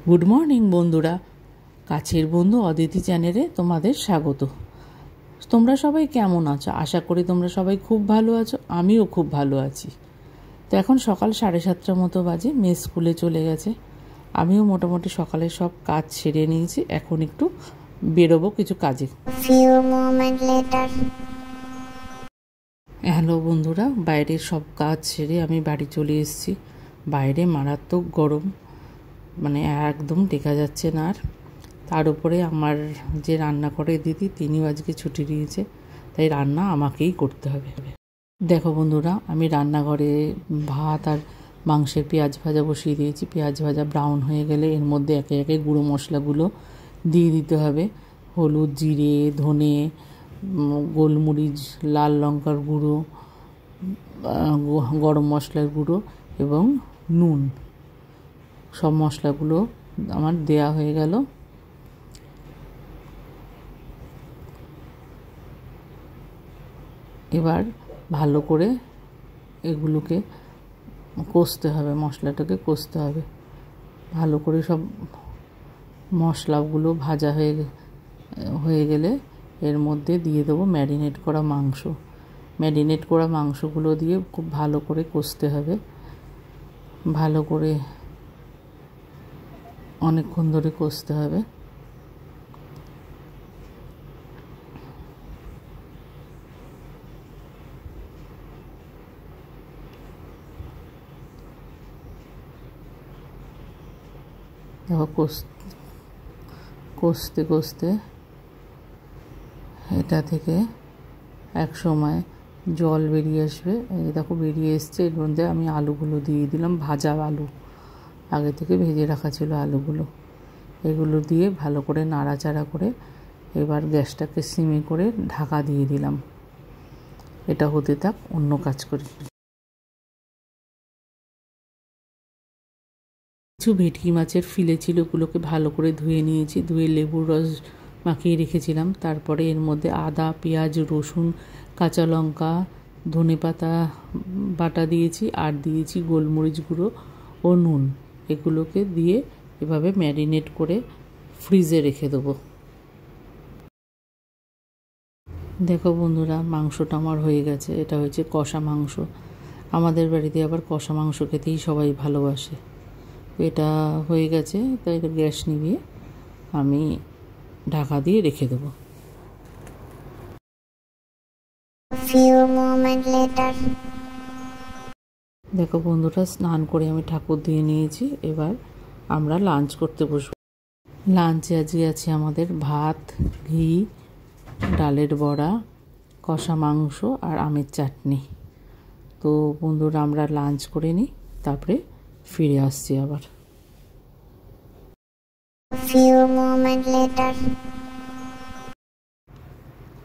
Good morning বন্ধুরা, কাছের বন্ধু অদিতি চ্যানেলে তোমাদের স্বাগত। তোমরা সবাই কেমন আছো? আশা করি তোমরা সবাই খুব ভালো আছো। আমিও খুব ভালো আছি। তো এখন সকাল 7:30 মতো বাজে, মেয়ে স্কুলে চলে গেছে। আমিও মোটামুটি সকালে সব কাজ সেরে নিয়েছি। এখন একটু বেরোবো কিছু কাজে। হ্যালো বন্ধুরা, বাইরের সব কাজ সেরে আমি বাড়ি চলে এসেছি। বাইরে মারাত্মক গরম, মানে একদম টেকা যাচ্ছে না আর। তার উপরে আমার যে রান্না করে দিদি, তিনিও আজকে ছুটি নিয়েছে, তাই রান্না আমাকেই করতে হবে। দেখো বন্ধুরা, আমি রান্নাঘরে ভাত আর মাংসের পেঁয়াজ ভাজা বসিয়ে দিয়েছি। পেঁয়াজ ভাজা ব্রাউন হয়ে গেলে এর মধ্যে একে একে গুঁড়ো মশলাগুলো দিয়ে দিতে হবে। হলুদ, জিরে, ধনে, গোলমরিচ, লাল লঙ্কার গুঁড়ো, গরম মশলার গুঁড়ো এবং নুন, সব মশলাগুলো আমার দেয়া হয়ে গেল। এবার ভালো করে এগুলোকে কষতে হবে, মশলাটাকে কষতে হবে ভালো করে। সব মশলাগুলো ভাজা হয়ে গেলে এর মধ্যে দিয়ে দেবো ম্যারিনেট করা মাংস। ম্যারিনেট করা মাংসগুলো দিয়ে খুব ভালো করে কষতে হবে। ভালো করে অনেকক্ষণ ধরে কষতে হবে। দেখো কষতে কষতে এটা থেকে এক সময় জল বেরিয়ে আসবে। এই দেখো বেরিয়ে এসছে। এর মধ্যে আমি আলুগুলো দিয়ে দিলাম, ভাজা আলু, আগে থেকে ভেজে রাখা ছিল আলুগুলো। এগুলো দিয়ে ভালো করে নাড়াচাড়া করে এবার গ্যাসটাকে সিমে করে ঢাকা দিয়ে দিলাম। এটা হতে থাক, অন্য কাজ করি। কিছু ভেটকি মাছের ফিলে ছিল, ওগুলোকে ভালো করে ধুয়ে নিয়েছি। ধুয়ে লেবুর রস মাখিয়ে রেখেছিলাম। তারপরে এর মধ্যে আদা, পেঁয়াজ, রসুন, কাঁচা লঙ্কা, ধনেপাতা বাটা দিয়েছি, আর দিয়েছি গোলমরিচ গুঁড়ো ও নুন। এগুলোকে দিয়ে এভাবে ম্যারিনেট করে ফ্রিজে রেখে দেবো। দেখো বন্ধুরা, মাংসটা আমার হয়ে গেছে। এটা হয়েছে কষা মাংস। আমাদের বাড়িতে আবার কষা মাংস খেতেই সবাই ভালোবাসে। এটা হয়ে গেছে, তাই গ্যাস নিভিয়ে আমি ঢাকা দিয়ে রেখে দেবো। দেখো বন্ধুরা, স্নান করে আমি ঠাকুর দিয়ে নিয়েছি। এবার আমরা লাঞ্চ করতে বসবো। লাঞ্চে আজকে আছে আমাদের ভাত, ঘি, ডালের বড়া, কষা মাংস আর আমের চাটনি। তো বন্ধুরা, আমরা লাঞ্চ করে নিই, তারপরে ফিরে আসছি আবার।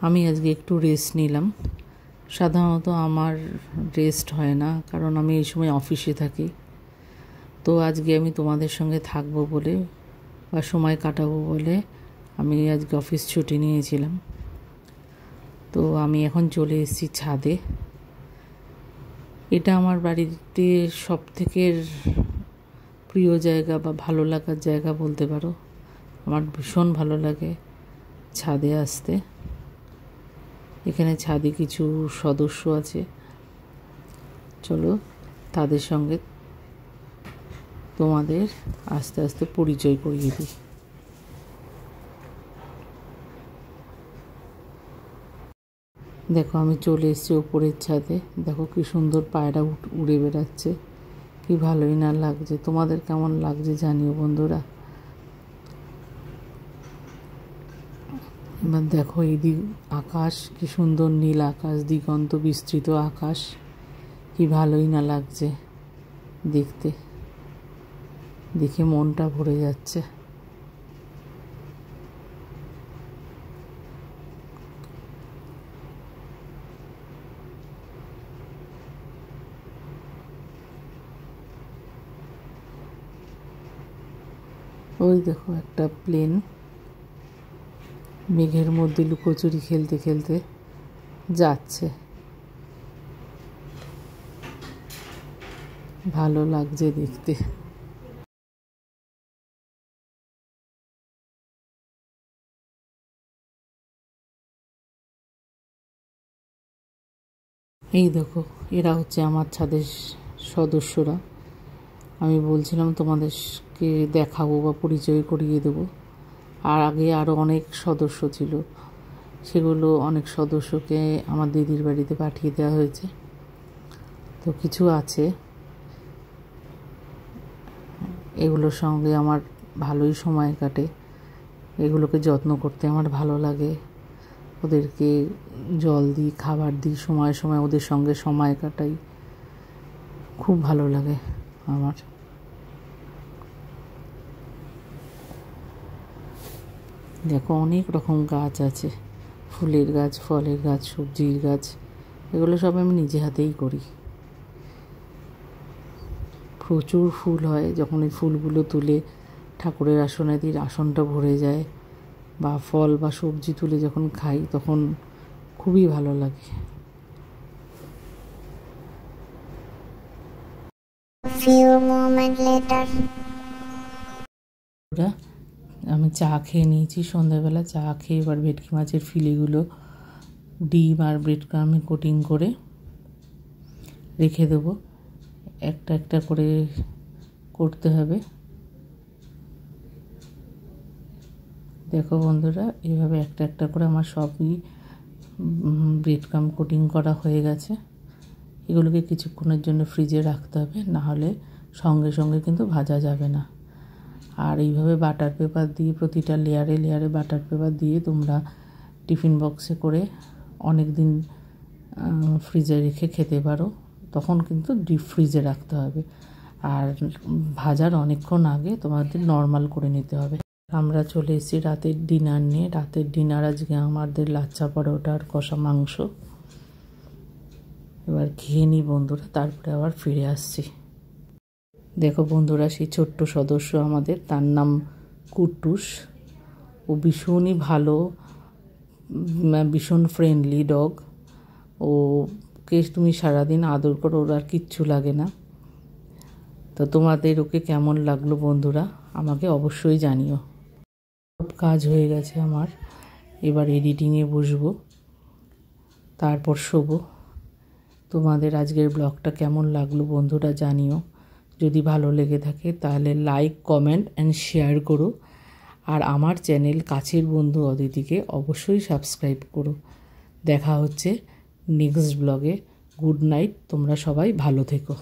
আমি আজকে একটু রেস্ট নিলাম। সাধারণত আমার রেস্ট হয় না, কারণ আমি এই সময় অফিসে থাকি। তো আজকে আমি তোমাদের সঙ্গে থাকবো বলে বা সময় কাটাবো বলে আমি আজকে অফিস ছুটি নিয়েছিলাম। তো আমি এখন চলে এসেছি ছাদে। এটা আমার বাড়িতে সবথেকে প্রিয় জায়গা বা ভালো লাগার জায়গা বলতে পারো। আমার ভীষণ ভালো লাগে ছাদে আসতে। এখানে ছাদে কিছু সদস্য আছে, চলো তাদের সঙ্গে তোমাদের আস্তে আস্তে পরিচয় করিয়ে দিই। দেখো, আমি চলে এসেছি ওপরের ছাদে। দেখো কি সুন্দর পায়রা উড়ে বেড়াচ্ছে, কি ভালোই না লাগছে। তোমাদের কেমন লাগছে জানিও বন্ধুরা। এবার দেখো এইদিক আকাশ, কি সুন্দর নীল আকাশ, দিগন্ত বিস্তৃত আকাশ, কি ভালোই না লাগছে দেখতে। দেখে মনটা ভরে যাচ্ছে। ওই দেখো একটা প্লেন মেঘের মধ্যে লুকোচুরি খেলতে খেলতে যাচ্ছে, ভালো লাগছে দেখতে। এই দেখো, এরা হচ্ছে আমার ছাদের সদস্যরা। আমি বলছিলাম তোমাদেরকে দেখাবো বা পরিচয় করিয়ে দেবো। আর আগে আরও অনেক সদস্য ছিল, সেগুলো অনেক সদস্যকে আমার দিদির বাড়িতে পাঠিয়ে দেওয়া হয়েছে। তো কিছু আছে, এগুলোর সঙ্গে আমার ভালোই সময় কাটে। এগুলোকে যত্ন করতে আমার ভালো লাগে। ওদেরকে জল দিই, খাবার দিই, সময় সময় ওদের সঙ্গে সময় কাটাই, খুব ভালো লাগে আমার। দেখো, অনেক রকম গাছ আছে, ফুলের গাছ, ফলের গাছ, সবজির গাছ। এগুলো সব আমি নিজে হাতেই করি। প্রচুর ফুল হয়, যখন এই ফুলগুলো তুলে ঠাকুরের আসনে দিই, আসনটা ভরে যায়। বা ফল বা সবজি তুলে যখন খাই, তখন খুবই ভালো লাগে। আমি চা খেয়ে নিয়েছি সন্ধ্যাবেলা। চা খেয়ে এবার ভেটকি মাছের ফিলেগুলো ডিম আর ব্রেড ক্রামে কোটিং করে রেখে দেবো। একটা একটা করে করতে হবে। দেখো বন্ধুরা, এইভাবে একটা একটা করে আমার সবই ব্রেড ক্রাম কোটিং করা হয়ে গেছে। এগুলোকে কিছুক্ষণের জন্য ফ্রিজে রাখতে হবে, না হলে সঙ্গে সঙ্গে কিন্তু ভাজা যাবে না। আর এইভাবে বাটার পেপার দিয়ে প্রতিটা লেয়ারে লেয়ারে বাটার পেপার দিয়ে তোমরা টিফিন বক্সে করে অনেক দিন ফ্রিজে রেখে খেতে পারো। তখন কিন্তু ডিপ ফ্রিজে রাখতে হবে, আর ভাজার অনেকক্ষণ আগে তোমাদের নর্মাল করে নিতে হবে। আমরা চলে এসেছি রাতের ডিনার নিয়ে। রাতের ডিনার আজকে আমাদের লাচ্ছা পরোটা আর কষা মাংস। এবার খেয়ে নিই বন্ধুরা, তারপরে আবার ফিরে আসছি। দেখো বন্ধুরা, সেই ছোট্ট সদস্য আমাদের, তার নাম কুট্টুস। ও ভীষণই ভালো, ভীষণ ফ্রেন্ডলি ডগ। ওকে তুমি সারাদিন আদর করো, ওর আর কিচ্ছু লাগে না। তো তোমাদের ওকে কেমন লাগলো বন্ধুরা, আমাকে অবশ্যই জানিও। সব কাজ হয়ে গেছে আমার, এবার এডিটিংয়ে বসবো, তারপর শোবো। তোমাদের আজকের ব্লগটা কেমন লাগলো বন্ধুরা জানিও। যদি ভালো লেগে থাকে তাহলে লাইক, কমেন্ট অ্যান্ড শেয়ার করো। আর আমার চ্যানেল কাছের বন্ধু অদিতিকে অবশ্যই সাবস্ক্রাইব করো। দেখা হচ্ছে নেক্সট ব্লগে। গুড নাইট, তোমরা সবাই ভালো থেকো।